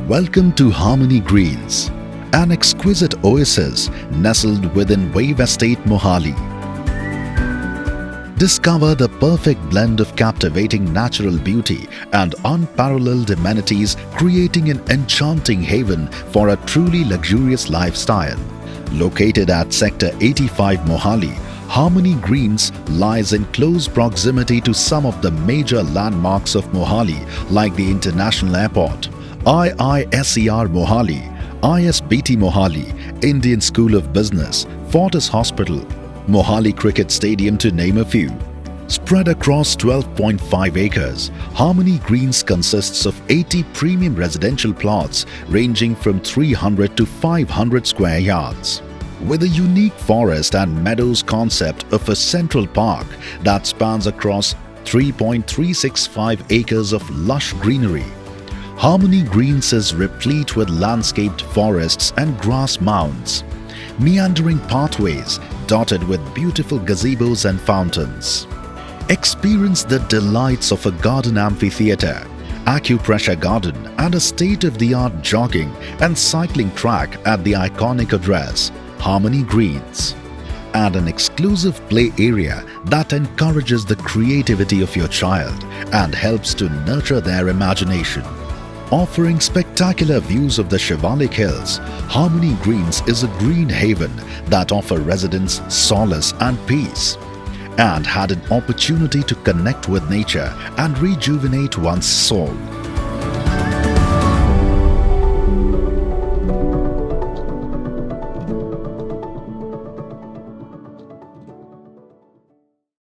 Welcome to Harmony Greens, an exquisite oasis nestled within Wave Estate, Mohali. Discover the perfect blend of captivating natural beauty and unparalleled amenities, creating an enchanting haven for a truly luxurious lifestyle. Located at Sector 85 Mohali, Harmony Greens lies in close proximity to some of the major landmarks of Mohali like the International Airport, IISER Mohali, ISBT Mohali, Indian School of Business, Fortis Hospital, Mohali Cricket Stadium to name a few. Spread across 12.5 acres, Harmony Greens consists of 80 premium residential plots ranging from 300 to 500 square yards. With a unique forest and meadows concept of a central park that spans across 3.365 acres of lush greenery, Harmony Greens is replete with landscaped forests and grass mounds, meandering pathways dotted with beautiful gazebos and fountains. Experience the delights of a garden amphitheatre, acupressure garden and a state-of-the-art jogging and cycling track at the iconic address, Harmony Greens, and an exclusive play area that encourages the creativity of your child and helps to nurture their imagination. Offering spectacular views of the Shivalik Hills, Harmony Greens is a green haven that offers residents solace and peace, and had an opportunity to connect with nature and rejuvenate one's soul.